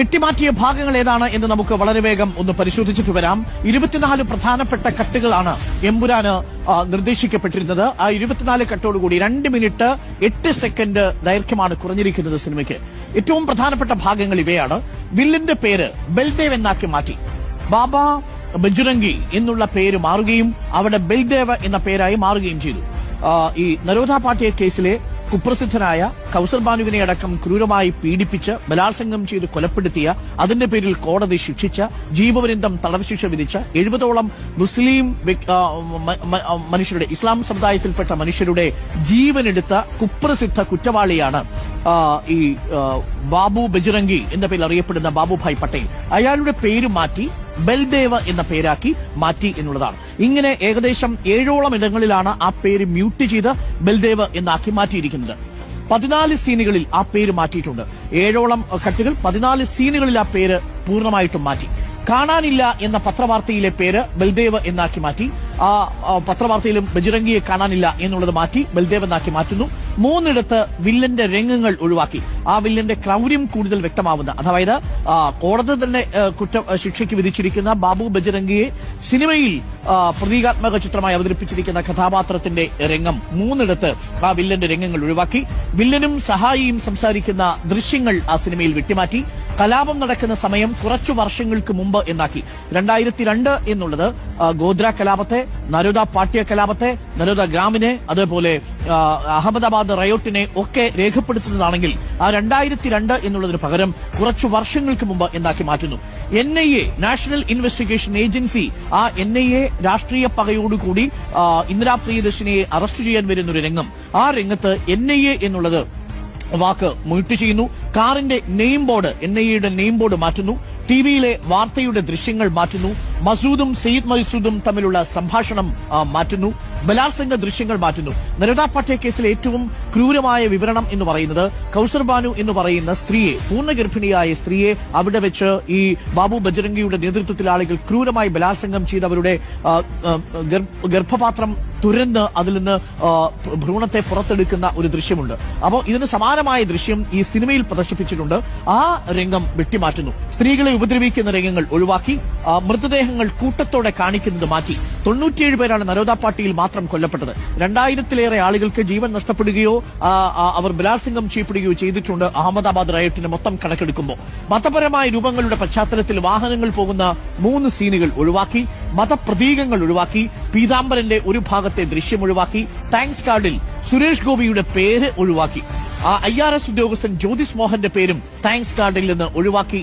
വെട്ടിമാറ്റിയ ഭാഗങ്ങൾ ഏതാണ് എന്ന് നമുക്ക് വളരെ വേഗം ഒന്ന് പരിശോധിച്ചിട്ട് വരാം. 24 പ്രധാനപ്പെട്ട കട്ടുകളാണ് എമ്പുരാന് നിർദ്ദേശിക്കപ്പെട്ടിരുന്നത്. ആ 24 കട്ടോടുകൂടി 2 മിനിറ്റ് 8 സെക്കൻഡ് ദൈർഘ്യമാണ് കുറഞ്ഞിരിക്കുന്നത് സിനിമയ്ക്ക്. ഏറ്റവും പ്രധാനപ്പെട്ട ഭാഗങ്ങൾ ഇവയാണ്. വില്ലിന്റെ പേര് ബൽദേവ് എന്നാക്കി മാറ്റി. ബാബ ബജ്രംഗി എന്നുള്ള പേര് മാറുകയും അവിടെ ബൽദേവ് എന്ന പേരായി മാറുകയും ചെയ്തു. ഈ നരോദ പാട്ടിയ കേസിലെ കുപ്രസിദ്ധനായ കൗസർ ബാനുവിനെ അടക്കം ക്രൂരമായി പീഡിപ്പിച്ച് ബലാത്സംഗം ചെയ്ത് കൊലപ്പെടുത്തിയ, അതിന്റെ പേരിൽ കോടതി ശിക്ഷിച്ച, ജീവപര്യന്തം തടവ് ശിക്ഷ വിധിച്ച 70ഓളം മുസ്ലിം മനുഷ്യരുടെ, ഇസ്ലാം സമുദായത്തിൽപ്പെട്ട മനുഷ്യരുടെ ജീവനെടുത്ത കുപ്രസിദ്ധ കുറ്റവാളിയാണ് ഈ ബാബു ബജ്രംഗി എന്ന പേരിൽ അറിയപ്പെടുന്ന ബാബുഭായ് പട്ടേൽ. അയാളുടെ പേര് മാറ്റി ബൽദേവ് എന്ന പേരാക്കി മാറ്റി എന്നുള്ളതാണ്. ഇങ്ങനെ ഏകദേശം 7ഓളം ഇടങ്ങളിലാണ് ആ പേര് മ്യൂട്ട് ചെയ്ത് ബൽദേവ് എന്നാക്കി മാറ്റിയിരിക്കുന്നത്. 14 സീനുകളിൽ ആ പേര് മാറ്റിയിട്ടുണ്ട്. 7ഓളം കട്ടുകൾ, 14 സീനുകളിൽ ആ പേര് പൂർണ്ണമായിട്ടും മാറ്റി. കാണാനില്ല എന്ന പത്രവാർത്തയിലെ പേര് ബൽദേവ് എന്നാക്കി മാറ്റി. ആ പത്രവാർത്തയിലും ബജ്രംഗിയെ കാണാനില്ല എന്നുള്ളത് മാറ്റി ബൽദേവ് എന്നാക്കി മാറ്റുന്നു. 3 വില്ലന്റെ രംഗങ്ങൾ ഒഴിവാക്കി. ആ വില്ലന്റെ ക്രൗര്യം കൂടുതൽ വ്യക്തമാവുന്ന, അതായത് കോടതി തന്നെ ശിക്ഷയ്ക്ക് വിധിച്ചിരിക്കുന്ന ബാബു ബജ്രംഗിയെ സിനിമയിൽ പ്രതീകാത്മക ചിത്രമായി അവതരിപ്പിച്ചിരിക്കുന്ന കഥാപാത്രത്തിന്റെ രംഗം 3 ആ വില്ലന്റെ രംഗങ്ങൾ ഒഴിവാക്കി. വില്ലനും സഹായിയും സംസാരിക്കുന്ന ദൃശ്യങ്ങൾ ആ സിനിമയിൽ വെട്ടിമാറ്റി. കലാപം നടക്കുന്ന സമയം കുറച്ചു വർഷങ്ങൾക്ക് മുമ്പ് എന്നാക്കി. 2002 എന്നുള്ളത് ഗോദ്ര കലാപത്തെ, നരോദ പാട്യ കലാപത്തെ, നരോദ ഗ്രാമിനെ, അതേപോലെ അഹമ്മദാബാദ് റയോട്ടിനെ ഒക്കെ രേഖപ്പെടുത്തുന്നതാണെങ്കിൽ ആ 2002 എന്നുള്ളതിന് പകരം കുറച്ചു വർഷങ്ങൾക്ക് മുമ്പ് എന്നാക്കി മാറ്റുന്നു. NIA, നാഷണൽ ഇൻവെസ്റ്റിഗേഷൻ ഏജൻസി, ആ NIA രാഷ്ട്രീയ പകയോടുകൂടി ഇന്ദിരാ പ്രിയദർശിനിയെ അറസ്റ്റ് ചെയ്യാൻ വരുന്നൊരു രംഗം. ആ രംഗത്ത് NIA എന്നുള്ളത് വാക്ക് മ്യൂട്ട് ചെയ്യുന്നു. കാറിന്റെ നെയിം ബോർഡ്, NIAയുടെ നെയിം ബോർഡ് മാറ്റുന്നു. ടിവിയിലെ വാർത്തയുടെ ദൃശ്യങ്ങൾ മാറ്റുന്നു. മസൂദും സെയ്ദ് മസൂദും തമ്മിലുള്ള സംഭാഷണം മാറ്റുന്നു. ബലാത്സംഗ ദൃശ്യങ്ങൾ മാറ്റുന്നു. നരോദ പാട്യ കേസിലെ ഏറ്റവും ക്രൂരമായ വിവരണം എന്ന് പറയുന്നത് കൗസർ ബാനു എന്ന് പറയുന്ന സ്ത്രീയെ, പൂർണ്ണഗർഭിണിയായ സ്ത്രീയെ അവിടെ വെച്ച് ഈ ബാബു ബജ്രംഗിയുടെ നേതൃത്വത്തിൽ ആളുകൾ ക്രൂരമായി ബലാത്സംഗം ചെയ്ത് അവരുടെ ഗർഭപാത്രം തുരന്ന് അതിൽ നിന്ന് ഭ്രൂണത്തെ പുറത്തെടുക്കുന്ന ഒരു ദൃശ്യമുണ്ട്. അപ്പോൾ ഇതിന് സമാനമായ ദൃശ്യം ഈ സിനിമയിൽ പ്രദർശിപ്പിച്ചിട്ടുണ്ട്. ആ രംഗം വെട്ടിമാറ്റുന്നു. സ്ത്രീകളെ ഉപദ്രവിക്കുന്ന രംഗങ്ങൾ ഒഴിവാക്കി. മൃതദേഹങ്ങൾ കൂട്ടത്തോടെ കാണിക്കുന്നത് മാറ്റി. 97 പേരാണ് നരോദ പാട്ടിയിൽ മാത്രം കൊല്ലപ്പെട്ടത്. 2000-ലേറെ ആളുകൾക്ക് ജീവൻ നഷ്ടപ്പെടുകയോ അവർ ബലാത്സംഗം ചെയ്യപ്പെടുകയോ ചെയ്തിട്ടുണ്ട്. അഹമ്മദാബാദ് റയോട്ടിന്റെ മൊത്തം കണക്കെടുക്കുമ്പോൾ മതപരമായ രൂപങ്ങളുടെ പശ്ചാത്തലത്തിൽ വാഹനങ്ങൾ പോകുന്ന 3 സീനുകൾ ഒഴിവാക്കി. മതപ്രതീകങ്ങൾ ഒഴിവാക്കി. പീതാംബരന്റെ ഒരു ഭാഗത്തെ ദൃശ്യം ഒഴിവാക്കി. താങ്ക്സ് കാർഡിൽ സുരേഷ് ഗോപിയുടെ പേര് ഒഴിവാക്കി. IRS ഉദ്യോഗസ്ഥൻ ജ്യോതിസ് മോഹന്റെ പേരും താങ്ക്സ് കാർഡിൽ നിന്ന് ഒഴിവാക്കി